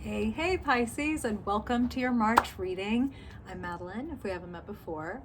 Hey Pisces, and welcome to your March reading. I'm Madeline, if we haven't met before.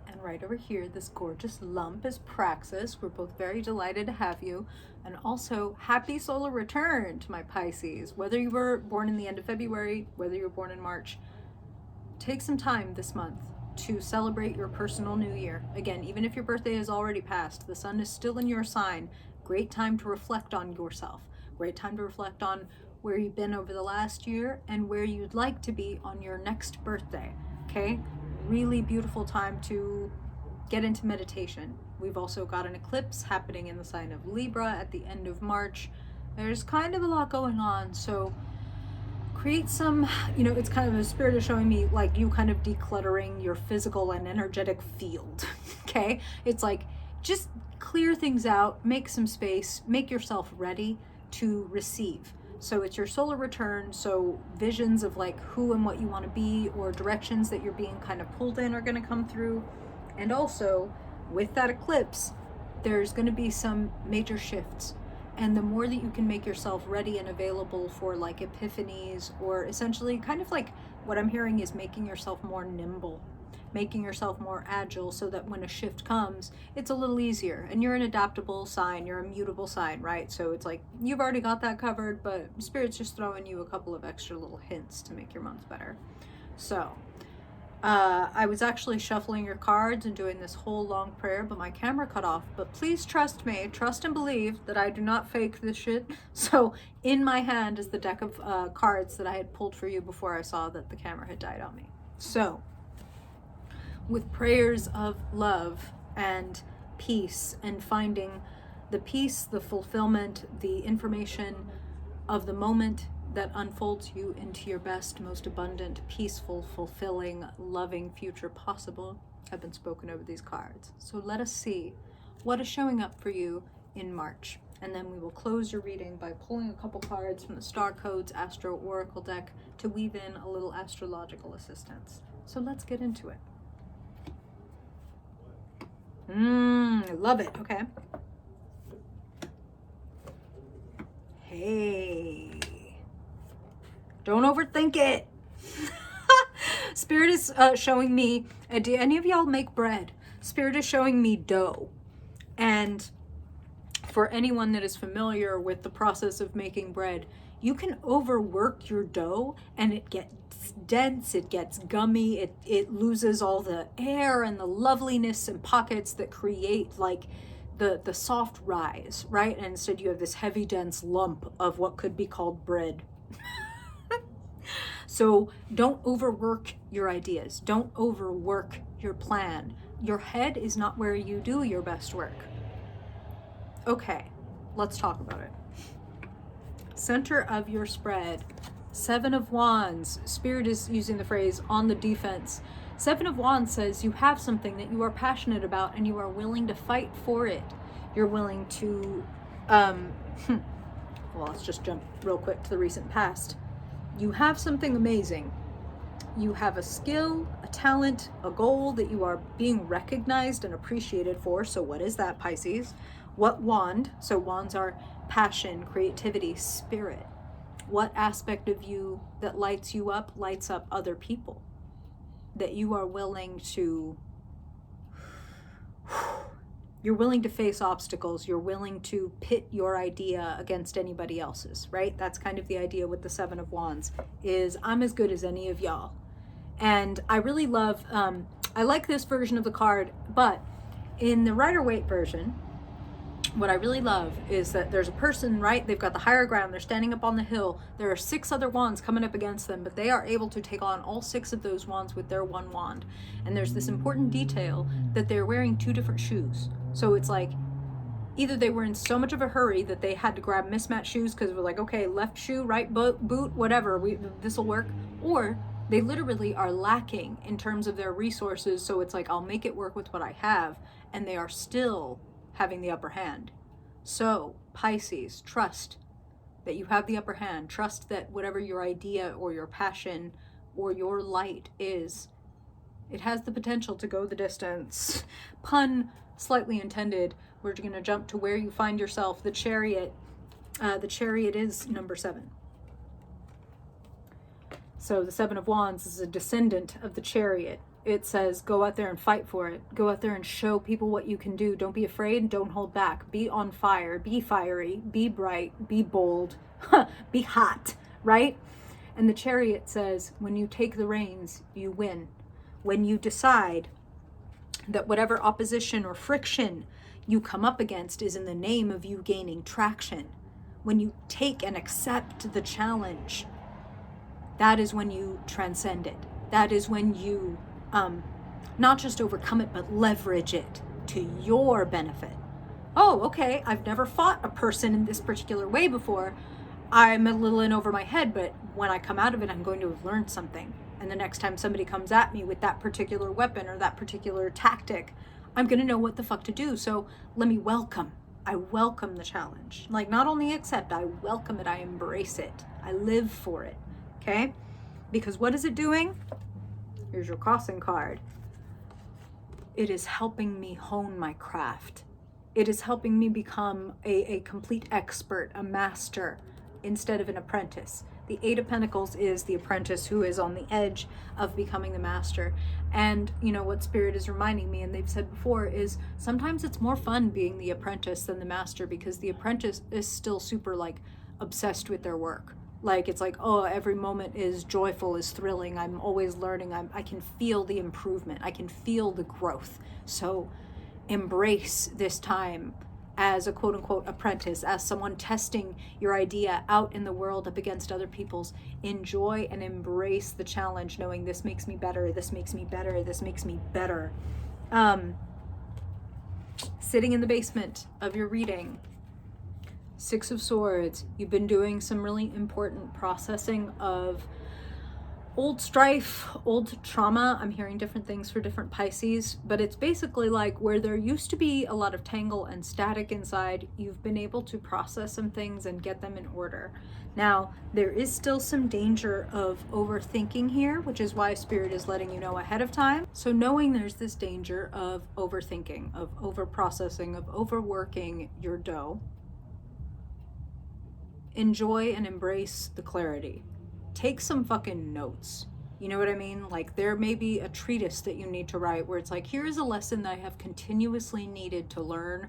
And right over here, this gorgeous lump is Praxis. We're both very delighted to have you. And also, happy solar return to my Pisces. Whether you were born in the end of February, whether you were born in March, take some time this month to celebrate your personal new year. Again, even if your birthday has already passed, the sun is still in your sign. Great time to reflect on yourself. Great time to reflect on where you've been over the last year and where you'd like to be on your next birthday. Okay? Really beautiful time to get into meditation. We've also got an eclipse happening in the sign of Libra at the end of March. There's kind of a lot going on, so create some, it's kind of a spirit is showing me like you kind of decluttering your physical and energetic field. Okay? It's like just clear things out, make some space, make yourself ready to receive. So it's your solar return, so visions of like who and what you want to be or directions that you're being kind of pulled in are going to come through. And also with that eclipse, there's going to be some major shifts. And the more that you can make yourself ready and available for like epiphanies, or essentially kind of like what I'm hearing is making yourself more nimble, making yourself more agile so that when a shift comes, it's a little easier. And you're an adaptable sign, you're a mutable sign, right? So it's like you've already got that covered, but Spirit's just throwing you a couple of extra little hints to make your month better. So I was actually shuffling your cards and doing this whole long prayer, but my camera cut off. But please trust me, trust and believe that I do not fake this shit. So in my hand is the deck of cards that I had pulled for you before I saw that the camera had died on me. So with prayers of love and peace and finding the peace, the fulfillment, the information of the moment that unfolds you into your best, most abundant, peaceful, fulfilling, loving future possible have been spoken over these cards. So let us see what is showing up for you in March. And then we will close your reading by pulling a couple cards from the Star Codes Astro Oracle deck to weave in a little astrological assistance. So let's get into it. I love it. Okay. Hey. Don't overthink it. Spirit is showing me, do any of y'all make bread? Spirit is showing me dough. And for anyone that is familiar with the process of making bread, you can overwork your dough and it gets dense, it gets gummy, it loses all the air and the loveliness and pockets that create like the soft rise, right? And instead you have this heavy, dense lump of what could be called bread. So don't overwork your ideas. Don't overwork your plan. Your head is not where you do your best work. Okay, let's talk about it. Center of your spread, 7 of Wands. Spirit is using the phrase on the defense. 7 of Wands says you have something that you are passionate about and you are willing to fight for it. You're willing to, well, let's just jump real quick to the recent past. You have something amazing. You have a skill, a talent, a goal that you are being recognized and appreciated for. So what is that, Pisces? What wand? So wands are passion, creativity, spirit. What aspect of you that lights you up, lights up other people? That you are willing to, you're willing to face obstacles. You're willing to pit your idea against anybody else's, right? That's kind of the idea with the 7 of Wands is I'm as good as any of y'all. And I really love, I like this version of the card, but in the Rider-Waite version, what I really love is that there's a person, right? They've got the higher ground. They're standing up on the hill. There are 6 other wands coming up against them, but they are able to take on all 6 of those wands with their one wand. And there's this important detail that they're wearing 2 different shoes. So it's like either they were in so much of a hurry that they had to grab mismatched shoes because we're like, okay, left shoe, right boot, whatever, this will work. Or they literally are lacking in terms of their resources. So it's like, I'll make it work with what I have. And they are still having the upper hand. So Pisces, trust that you have the upper hand. Trust that whatever your idea or your passion or your light is, it has the potential to go the distance. Pun slightly intended. We're going to jump to where you find yourself. The Chariot. The Chariot is number 7. So the Seven of Wands is a descendant of the Chariot. It says, go out there and fight for it. Go out there and show people what you can do. Don't be afraid. Don't hold back. Be on fire. Be fiery. Be bright. Be bold. Be hot, right? And the Chariot says, when you take the reins, you win. When you decide that whatever opposition or friction you come up against is in the name of you gaining traction, when you take and accept the challenge, that is when you transcend it. That is when you not just overcome it, but leverage it to your benefit. Oh, okay, I've never fought a person in this particular way before. I'm a little in over my head, but when I come out of it, I'm going to have learned something. And the next time somebody comes at me with that particular weapon or that particular tactic, I'm going to know what the fuck to do. So let me welcome. I welcome the challenge. Like, not only accept, I welcome it. I embrace it. I live for it. Okay? Because what is it doing? Here's your crossing card. It is helping me hone my craft. It is helping me become a complete expert, a master, instead of an apprentice. The Eight of Pentacles is the apprentice who is on the edge of becoming the master. And you know what Spirit is reminding me, and they've said before, is sometimes it's more fun being the apprentice than the master, because the apprentice is still super like obsessed with their work. Like, it's like, oh, every moment is joyful, is thrilling. I'm always learning. I can feel the improvement. I can feel the growth. So embrace this time as a quote unquote apprentice, as someone testing your idea out in the world up against other people's. Enjoy and embrace the challenge, knowing this makes me better, this makes me better, this makes me better. Sitting in the basement of your reading, Six of Swords, you've been doing some really important processing of old strife, old trauma. I'm hearing different things for different Pisces, but it's basically like where there used to be a lot of tangle and static inside, you've been able to process some things and get them in order. Now, there is still some danger of overthinking here, which is why Spirit is letting you know ahead of time. So knowing there's this danger of overthinking, of overprocessing, of overworking your dough, enjoy and embrace the clarity. Take some fucking notes. You know what I mean? Like, there may be a treatise that you need to write where it's like, here is a lesson that I have continuously needed to learn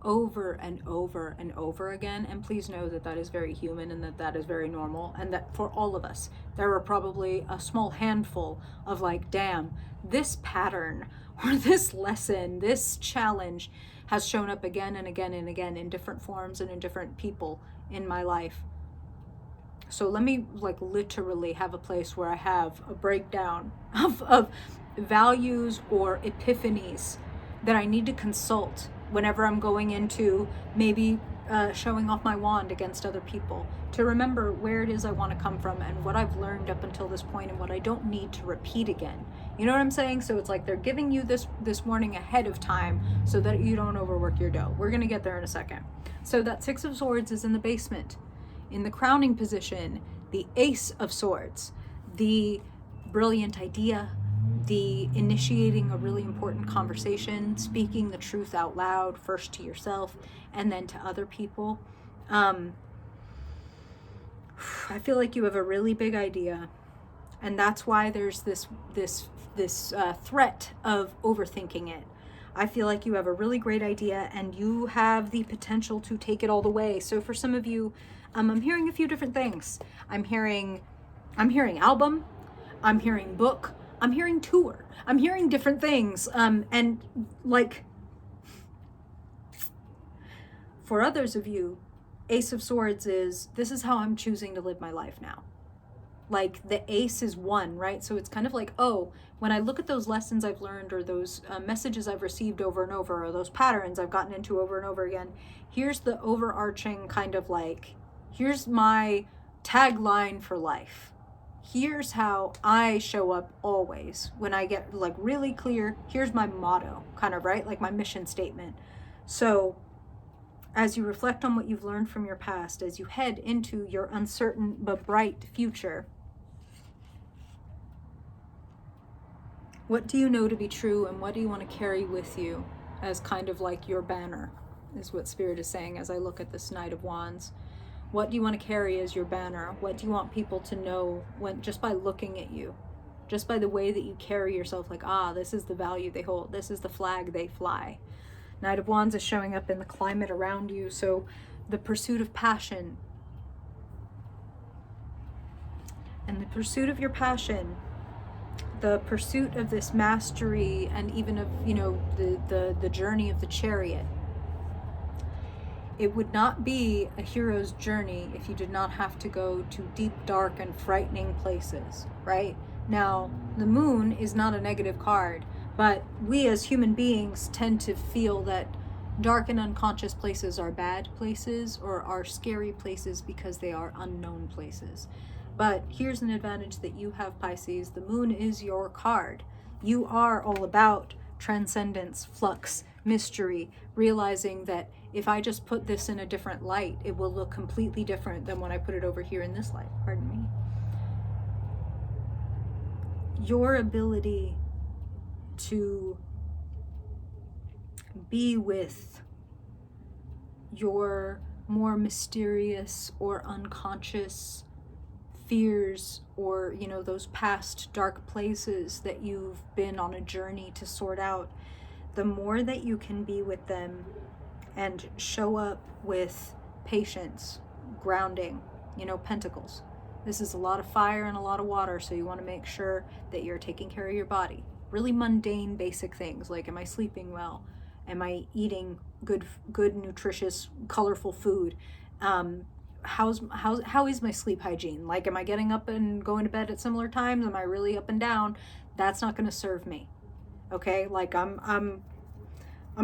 over and over and over again. And please know that that is very human, and that that is very normal, and that for all of us, there are probably a small handful of like, damn, this pattern or this lesson, this challenge has shown up again and again and again in different forms and in different people in my life. So let me like literally have a place where I have a breakdown of values or epiphanies that I need to consult whenever I'm going into maybe showing off my wand against other people, to remember where it is I want to come from and what I've learned up until this point and what I don't need to repeat again. You know what I'm saying? So it's like they're giving you this warning ahead of time so that you don't overwork your dough. We're going to get there in a second. So that Six of Swords is in the basement. In the crowning position, the Ace of Swords, the brilliant idea, the initiating a really important conversation, speaking the truth out loud, first to yourself and then to other people. I feel like you have a really big idea, and that's why there's this threat of overthinking it. I feel like you have a really great idea and you have the potential to take it all the way. So for some of you, I'm hearing a few different things. I'm hearing album, I'm hearing book, I'm hearing tour, I'm hearing different things. And like, for others of you, Ace of Swords is, this is how I'm choosing to live my life now. Like, the ace is one, right? So it's kind of like, oh, when I look at those lessons I've learned, or those messages I've received over and over, or those patterns I've gotten into over and over again, here's the overarching kind of like, here's my tagline for life. Here's how I show up always. When I get like really clear, here's my motto, kind of, right? Like my mission statement. So as you reflect on what you've learned from your past, as you head into your uncertain but bright future, what do you know to be true, and what do you want to carry with you as kind of like your banner, is what Spirit is saying as I look at this Knight of Wands. What do you want to carry as your banner? What do you want people to know when, just by looking at you, just by the way that you carry yourself, like, this is the value they hold. This is the flag they fly. Knight of Wands is showing up in the climate around you. So the pursuit of passion, and the pursuit of your passion, the pursuit of this mastery, and even of, the journey of the Chariot. It would not be a hero's journey if you did not have to go to deep, dark, and frightening places, right? Now, the moon is not a negative card, but we as human beings tend to feel that dark and unconscious places are bad places or are scary places because they are unknown places. But here's an advantage that you have, Pisces. The moon is your card. You are all about transcendence, flux, mystery, realizing that if I just put this in a different light, it will look completely different than when I put it over here in this light. Pardon me. Your ability to be with your more mysterious or unconscious fears, or those past dark places that you've been on a journey to sort out, the more that you can be with them and show up with patience, grounding, pentacles. This is a lot of fire and a lot of water, so you want to make sure that you're taking care of your body. Really mundane, basic things like, am I sleeping well? Am I eating good, nutritious, colorful food? How is my sleep hygiene? Like, am I getting up and going to bed at similar times? Am I really up and down? That's not going to serve me. Okay? Like, I'm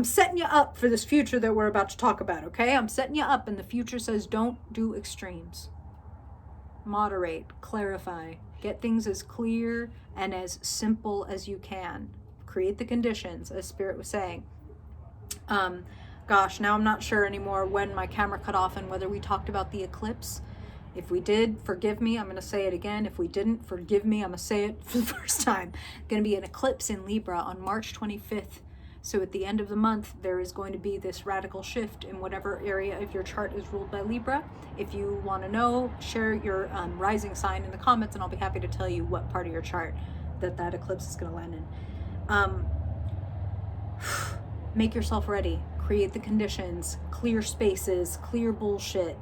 setting you up for this future that we're about to talk about, okay? I'm setting you up, and the future says don't do extremes. Moderate, clarify, get things as clear and as simple as you can. Create the conditions, as Spirit was saying. Gosh, now I'm not sure anymore when my camera cut off and whether we talked about the eclipse. If we did, forgive me. I'm going to say it again. If we didn't, forgive me. I'm going to say it for the first time. Going to be an eclipse in Libra on March 25th. So at the end of the month, there is going to be this radical shift in whatever area of your chart is ruled by Libra. If you want to know, share your rising sign in the comments, and I'll be happy to tell you what part of your chart that eclipse is going to land in. Make yourself ready. Create the conditions, clear spaces, clear bullshit,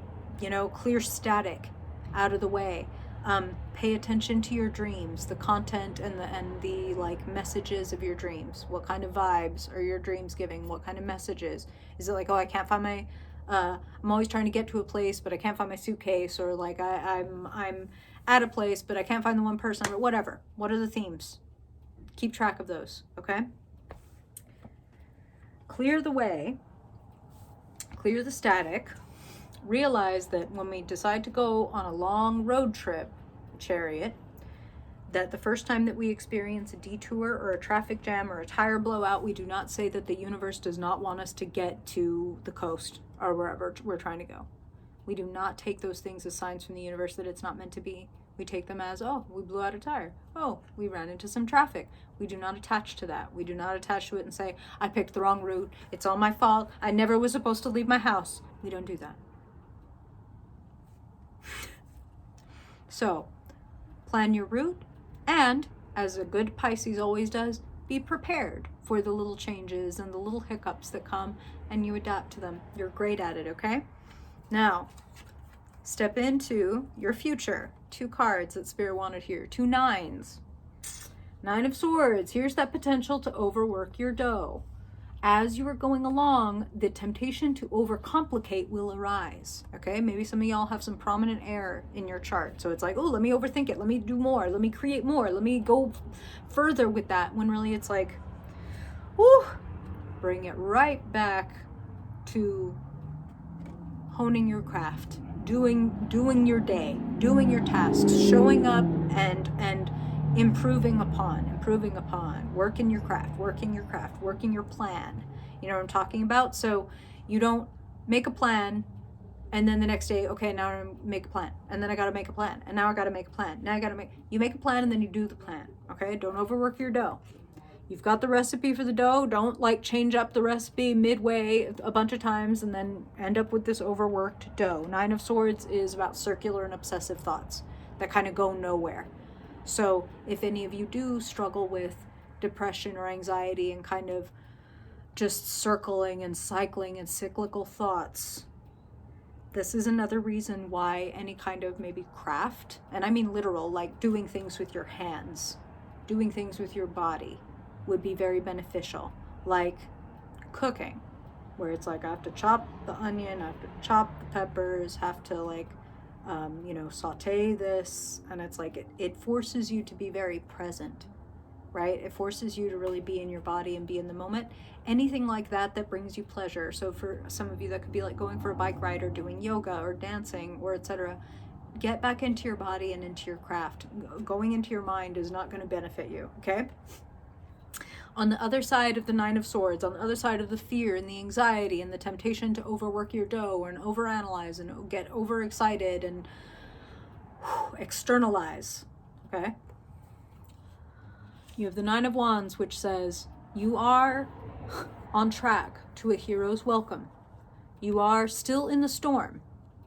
clear static out of the way. Pay attention to your dreams, the content and the like messages of your dreams. What kind of vibes are your dreams giving? What kind of messages? Is it like, I can't find my I'm always trying to get to a place, but I can't find my suitcase, or like I'm at a place, but I can't find the one person, or whatever. What are the themes? Keep track of those, okay? Clear the way, clear the static. Realize that when we decide to go on a long road trip, Chariot, that the first time that we experience a detour or a traffic jam or a tire blowout, we do not say that the universe does not want us to get to the coast or wherever we're trying to go. We do not take those things as signs from the universe that it's not meant to be. We take them as, we blew out a tire. We ran into some traffic. We do not attach to that. We do not attach to it and say, I picked the wrong route. It's all my fault. I never was supposed to leave my house. We don't do that. So, plan your route, and, as a good Pisces always does, be prepared for the little changes and the little hiccups that come, and you adapt to them. You're great at it, okay? Now, step into your future. 2 cards that Spirit wanted here. 2 nines. 9 of Swords. Here's that potential to overwork your dough. As you are going along, the temptation to overcomplicate will arise, okay? Maybe some of y'all have some prominent air in your chart. So it's like, let me overthink it. Let me do more. Let me create more. Let me go further with that. When really it's like, bring it right back to honing your craft, doing your day, doing your tasks, showing up and improving upon, working your craft, working your plan. You know what I'm talking about? So you don't make a plan and then the next day, okay, now I'm gonna make a plan. And then I gotta make a plan. And now I gotta make a plan. You make a plan and then you do the plan, okay? Don't overwork your dough. You've got the recipe for the dough. Don't like change up the recipe midway a bunch of times and then end up with this overworked dough. Nine of Swords is about circular and obsessive thoughts that kind of go nowhere. So if any of you do struggle with depression or anxiety and kind of just circling and cycling and cyclical thoughts, this is another reason why any kind of maybe craft, and I mean literal, like doing things with your hands, doing things with your body, would be very beneficial. Like cooking, where it's like I have to chop the onion, I have to chop the peppers, have to like saute this, and it's like it forces you to be very present, right? It forces you to really be in your body and be in the moment. Anything like that that brings you pleasure. So for some of you, that could be like going for a bike ride or doing yoga or dancing or etc. Get back into your body and into your craft. Going into your mind is not going to benefit you, okay? On the other side of the Nine of Swords, on the other side of the fear and the anxiety and the temptation to overwork your dough and overanalyze and get overexcited and externalize, okay? You have the Nine of Wands, which says you are on track to a hero's welcome. You are still in the storm.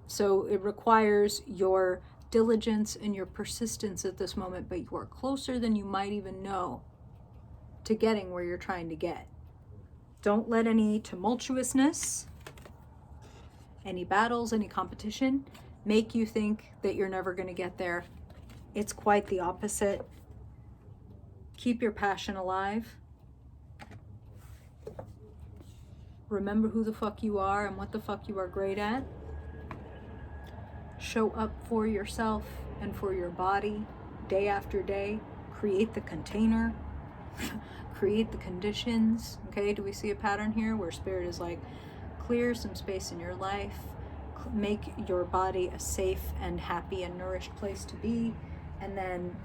So it requires your diligence and your persistence at this moment, but you are closer than you might even know to getting where you're trying to get. Don't let any tumultuousness, any battles, any competition make you think that you're never going to get there. It's quite the opposite. Keep your passion alive. Remember who the fuck you are and what the fuck you are great at. Show up for yourself and for your body day after day. Create the container. Create the conditions. Okay, do we see a pattern here where Spirit is like, clear some space in your life. Make your body a safe and happy and nourished place to be. And then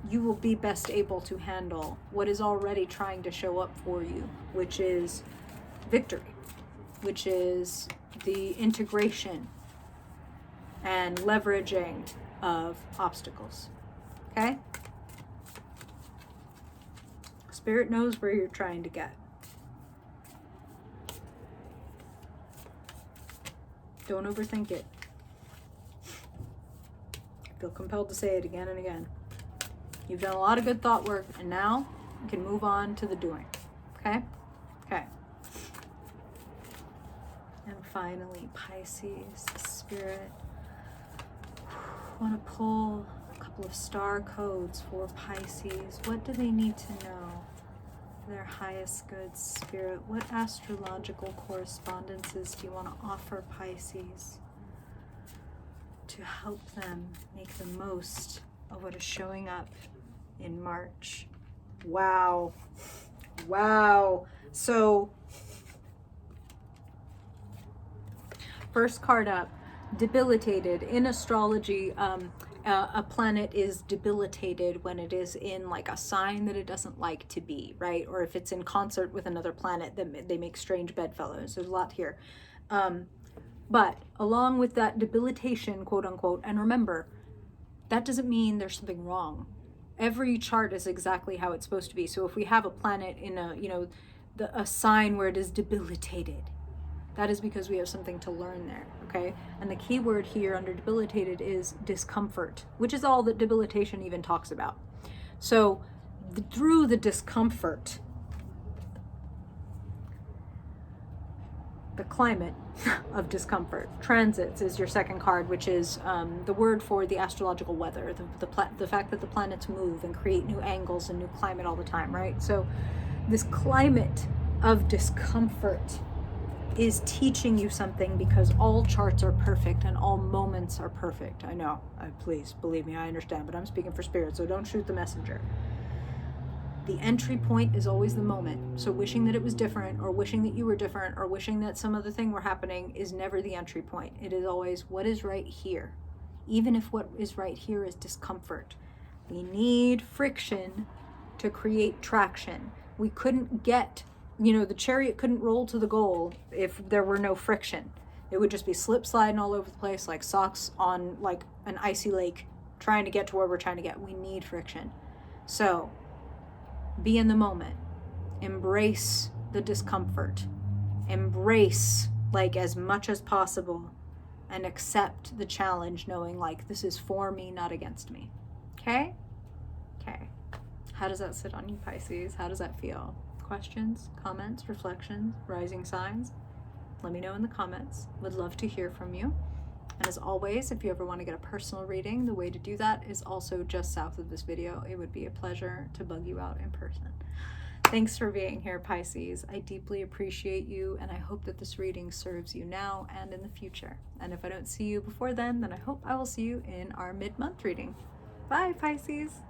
you will be best able to handle what is already trying to show up for you, which is victory, which is the integration and leveraging of obstacles. Okay? Spirit knows where you're trying to get. Don't overthink it. I feel compelled to say it again and again. You've done a lot of good thought work, and now you can move on to the doing. Okay? Okay. And finally, Pisces, Spirit. I want to pull a couple of star codes for Pisces. What do they need to know? Their highest good, Spirit. What astrological correspondences do you want to offer Pisces to help them make the most of what is showing up in March? Wow. Wow. So, first card up, debilitated. In astrology, a planet is debilitated when it is in like a sign that it doesn't like to be, right? Or if it's in concert with another planet, that they make strange bedfellows. There's a lot here. But along with that debilitation, quote unquote, and remember, that doesn't mean there's something wrong. Every chart is exactly how it's supposed to be. So if we have a planet in a sign where it is debilitated, that is because we have something to learn there, okay? And the key word here under debilitated is discomfort, which is all that debilitation even talks about. So through the discomfort, the climate of discomfort, transits is your second card, which is the word for the astrological weather, the fact that the planets move and create new angles and new climate all the time, right? So this climate of discomfort is teaching you something, because all charts are perfect and all moments are perfect. I know, please believe me, I understand, but I'm speaking for Spirit, so don't shoot the messenger. The entry point is always the moment. So wishing that it was different, or wishing that you were different, or wishing that some other thing were happening is never the entry point. It is always what is right here. Even if what is right here is discomfort. We need friction to create traction. We couldn't get, the chariot couldn't roll to the goal if there were no friction. It would just be slip sliding all over the place like socks on like an icy lake, trying to get to where we're trying to get. We need friction. So be in the moment. Embrace the discomfort. Embrace, like, as much as possible, and accept the challenge, knowing, like, this is for me, not against me. Okay? Okay. How does that sit on you, Pisces? How does that feel? Questions, comments, reflections, rising signs? Let me know in the comments. Would love to hear from you. And as always, if you ever want to get a personal reading, the way to do that is also just south of this video. It would be a pleasure to bug you out in person. Thanks for being here, Pisces. I deeply appreciate you, and I hope that this reading serves you now and in the future. And if I don't see you before then I hope I will see you in our mid-month reading. Bye, Pisces.